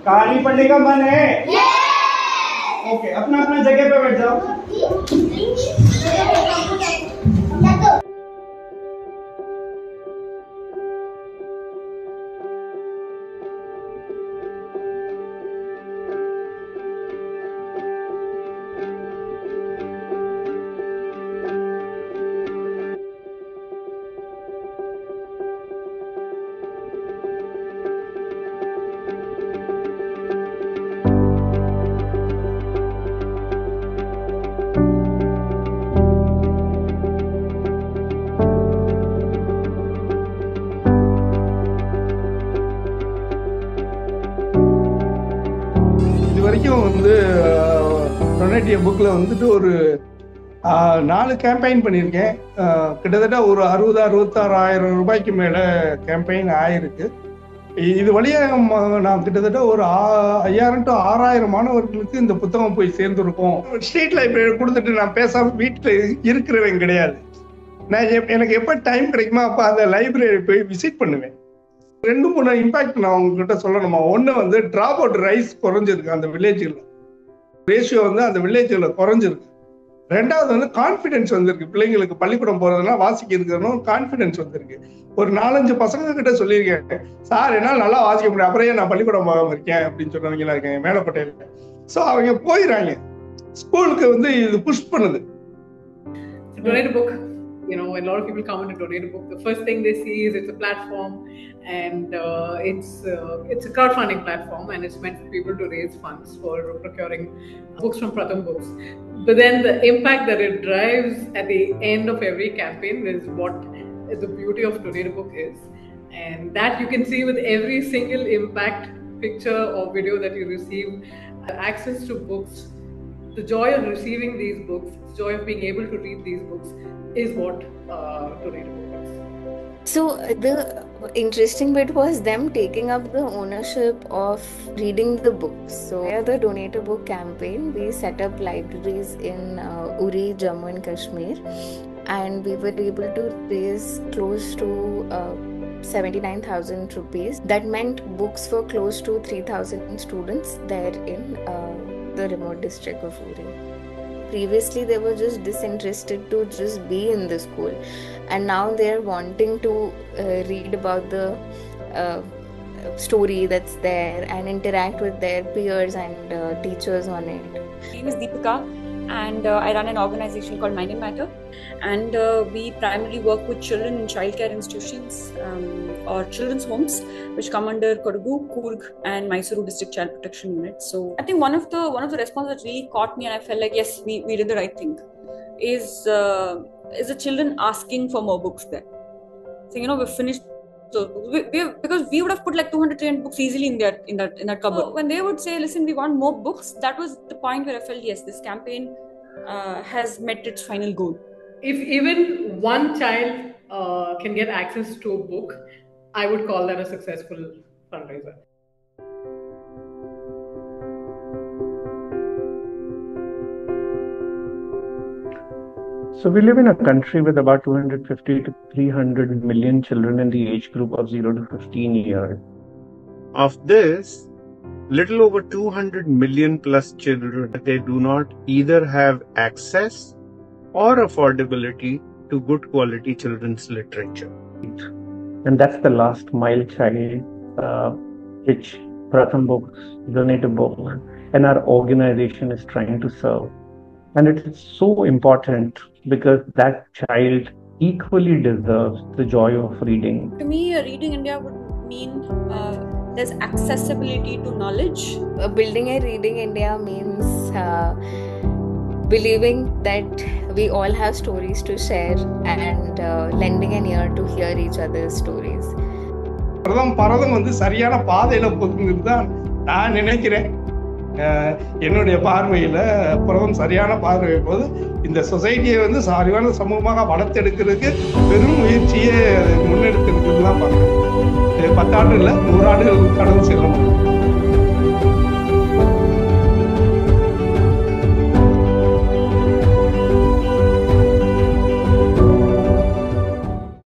कहानी पढ़ने का मन है? ओके, अपना अपना जगह पे बैठ जाओ। டொனேட்டிவ் புக்கில் வந்துட்டு ஒரு 4 கேம்பெயின் பண்ணியிருக்கேன். கிட்டத்தட்ட ஒரு 60,000-66,000 ரூபாய்க்கு மேலே கேம்பெயின் ஆயிருக்கு. இது வழியாக நான் கிட்டத்தட்ட ஒரு 5,000 to 6,000 மாணவர்களுக்கு இந்த புத்தகம் போய் சேர்ந்துருக்கோம். ஸ்ட்ரீட் லைப்ரரி கொடுத்துட்டு நான் பேசாமல் வீட்டில் இருக்கிறவங்க கிடையாது. நான் எனக்கு எப்போ டைம் கிடைக்குமோ அப்போ அந்த லைப்ரரி போய் விசிட் பண்ணுவேன். 2-3 இம்பாக்ட் நான் உங்ககிட்ட சொல்லணுமா. ஒன்று வந்து ட்ராப் அவுட் ரைஸ் குறைஞ்சிருக்கு அந்த வில்லேஜில், ரேஷியோ வந்து அந்த வில்லேஜில் குறைஞ்சிருக்கு. 2வது வந்து கான்ஃபிடென்ஸ் வந்திருக்கு. பிள்ளைங்களுக்கு பள்ளிக்கூடம் போறதுனா வாசிக்கிறதுன்னு கான்ஃபிடென்ஸ் வந்திருக்கு. ஒரு 4-5 பசங்க கிட்ட சொல்லியிருக்கேன், சார் என்னால் நல்லா வாசிக்க முடியும், அப்புறம் நான் பள்ளிக்கூடம் போகாம இருக்கேன் அப்படின்னு சொன்னவங்களா இருக்கேன் மேலப்பட்டையில. ஸோ அவங்க போயிடறாங்க. ஸ்கூலுக்கு வந்து இது புஷ் பண்ணுது. You know, when a lot of people come in to donate a book, the first thing they see is it's a platform, and it's a crowdfunding platform, and it's meant for people to raise funds for procuring books from Pratham Books. But then the impact that it drives at the end of every campaign is what the beauty of Donate a Book is, and that you can see with every single impact picture or video that you receive. Access to books, the joy of receiving these books, the joy of being able to read these books is what Donate a Book is. So the interesting bit was them taking up the ownership of reading the books. So via the Donate a Book campaign, we set up libraries in Uri, Jammu and Kashmir, and we were able to raise close to 79,000 rupees. That meant books for close to 3,000 students there in the remote district of Uri. Previously they were just disinterested to just be in the school, and now they're wanting to read about the story that's there and interact with their peers and teachers on it. My name is Deepika, and I run an organization called Mind and Matter, and we primarily work with children in childcare institutions or children's homes which come under Kodagu, Coorg and Mysuru district child protection unit. So I think one of the responses that really caught me and I felt like yes, we did the right thing is the children asking for more books there. So we've finished. So because we would have put like 200-300 books easily in that cupboard. So when they would say, listen, we want more books, that was the point where I felt yes, this campaign has met its final goal. If even one child can get access to a book, I would call that a successful fundraiser. So we live in a country with about 250 to 300 million children in the age group of 0 to 15 years. Of this, little over 200 million plus children, they do not either have access or affordability to good quality children's literature. And that's the last mile child which Pratham Books, Donate a Book, and our organization is trying to serve. And it's so important because that child equally deserves the joy of reading. To me, Reading India would mean there's accessibility to knowledge. Building a Reading India means believing that we all have stories to share and lending an ear to hear each other's stories. பரதம் வந்து சரியான பாதையில போகுதுன்னு தான் நான் நினைக்கிறேன். என்னுடைய பார்வையில் பிரதம் சரியான பார்வை போது இந்த சொசைட்டியை வந்து சரியான சமூகமாக வளர்த்தெடுக்கிறதுக்கு பெரும் முயற்சியை முன்னெடுத்திருக்குன்னு தான் பார்க்குறேன். 10 ஆண்டு இல்லை, 100 ஆண்டுகள் கடந்து செல்லணும்.